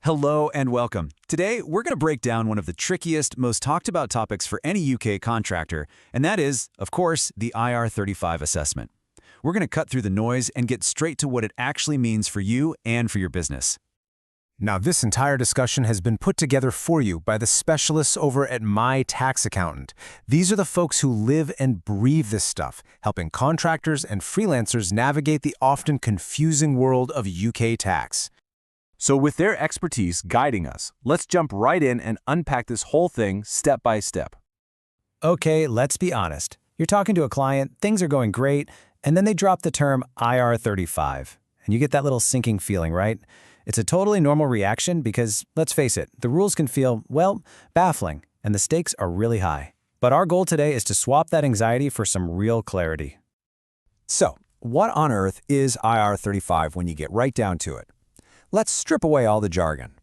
Hello and welcome. Today, we're going to break down one of the trickiest, most talked about topics for any UK contractor, and that is, of course, the IR35 assessment. We're going to cut through the noise and get straight to what it actually means for you and for your business. Now, this entire discussion has been put together for you by the specialists over at My Tax Accountant. These are the folks who live and breathe this stuff, helping contractors and freelancers navigate the often confusing world of UK tax. So with their expertise guiding us, let's jump right in and unpack this whole thing step by step. Okay, let's be honest. You're talking to a client, things are going great, and then they drop the term IR35. And you get that little sinking feeling, right? It's a totally normal reaction because, let's face it, the rules can feel, well, baffling, and the stakes are really high. But our goal today is to swap that anxiety for some real clarity. So, what on earth is IR35 when you get right down to it? Let's strip away all the jargon.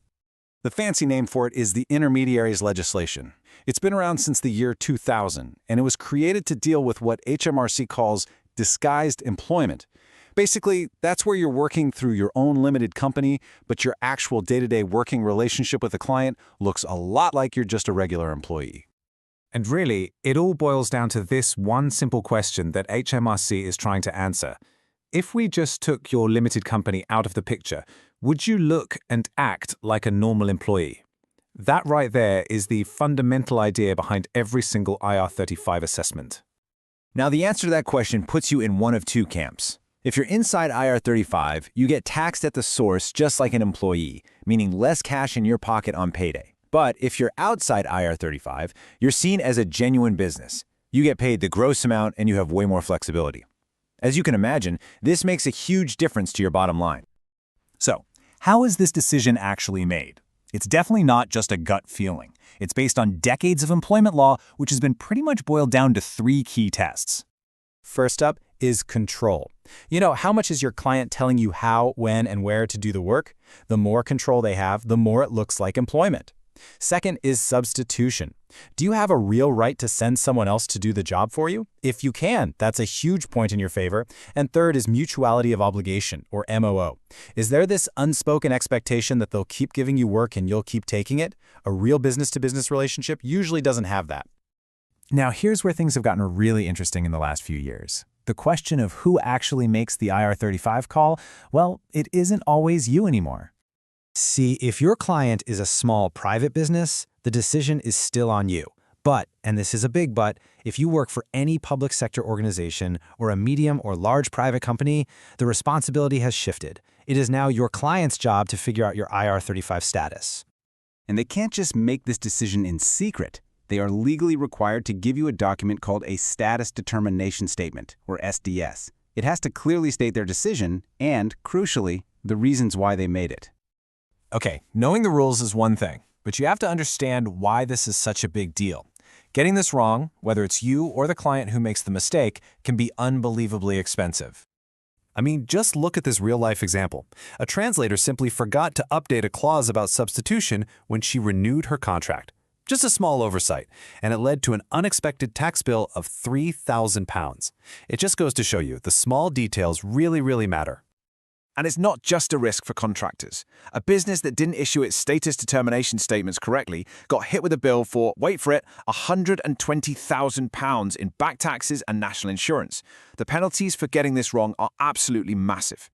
The fancy name for it is the intermediaries legislation. It's been around since the year 2000, and it was created to deal with what HMRC calls disguised employment. Basically, that's where you're working through your own limited company, but your actual day-to-day working relationship with the client looks a lot like you're just a regular employee. And really, it all boils down to this one simple question that HMRC is trying to answer. If we just took your limited company out of the picture, would you look and act like a normal employee? That right there is the fundamental idea behind every single IR35 assessment. Now, the answer to that question puts you in one of two camps. If you're inside IR35, you get taxed at the source just like an employee, meaning less cash in your pocket on payday. But if you're outside IR35, you're seen as a genuine business. You get paid the gross amount and you have way more flexibility. As you can imagine, this makes a huge difference to your bottom line. So, how is this decision actually made? It's definitely not just a gut feeling. It's based on decades of employment law, which has been pretty much boiled down to three key tests. First up is control. You know, how much is your client telling you how, when, and where to do the work? The more control they have, the more it looks like employment. Second is substitution. Do you have a real right to send someone else to do the job for you? If you can, that's a huge point in your favor. And third is mutuality of obligation, or MOO. Is there this unspoken expectation that they'll keep giving you work and you'll keep taking it? A real business-to-business relationship usually doesn't have that. Now, here's where things have gotten really interesting in the last few years. The question of who actually makes the IR35 call, well, it isn't always you anymore. See, if your client is a small private business, the decision is still on you. But, and this is a big but, if you work for any public sector organization or a medium or large private company, the responsibility has shifted. It is now your client's job to figure out your IR35 status. And they can't just make this decision in secret. They are legally required to give you a document called a Status Determination Statement, or SDS. It has to clearly state their decision and, crucially, the reasons why they made it. Okay, knowing the rules is one thing, but you have to understand why this is such a big deal. Getting this wrong, whether it's you or the client who makes the mistake, can be unbelievably expensive. I mean, just look at this real-life example. A translator simply forgot to update a clause about substitution when she renewed her contract. Just a small oversight, and it led to an unexpected tax bill of £3,000. It just goes to show you the small details really matter. And it's not just a risk for contractors. A business that didn't issue its status determination statements correctly got hit with a bill for, wait for it, £120,000 in back taxes and national insurance. The penalties for getting this wrong are absolutely massive.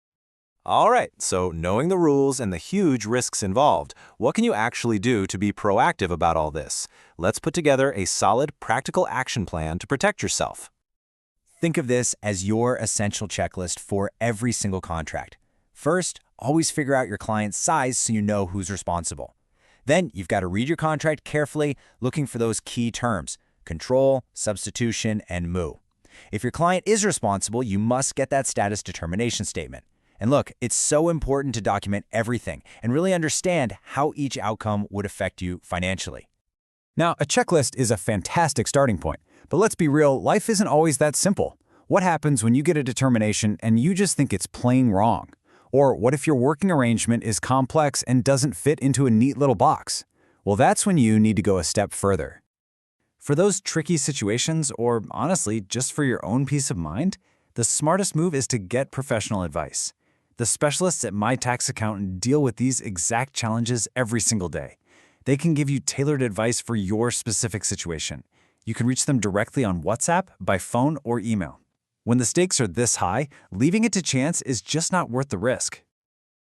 All right, so knowing the rules and the huge risks involved, what can you actually do to be proactive about all this? Let's put together a solid, practical action plan to protect yourself. Think of this as your essential checklist for every single contract. First, always figure out your client's size so you know who's responsible. Then, you've got to read your contract carefully, looking for those key terms: control, substitution, and MOO. If your client is responsible, you must get that status determination statement. And look, it's so important to document everything and really understand how each outcome would affect you financially. Now, a checklist is a fantastic starting point, but let's be real, life isn't always that simple. What happens when you get a determination and you just think it's plain wrong? Or what if your working arrangement is complex and doesn't fit into a neat little box? Well, that's when you need to go a step further. For those tricky situations, or honestly, just for your own peace of mind, the smartest move is to get professional advice. The specialists at My Tax Accountant deal with these exact challenges every single day. They can give you tailored advice for your specific situation. You can reach them directly on WhatsApp, by phone, or email. When the stakes are this high, leaving it to chance is just not worth the risk.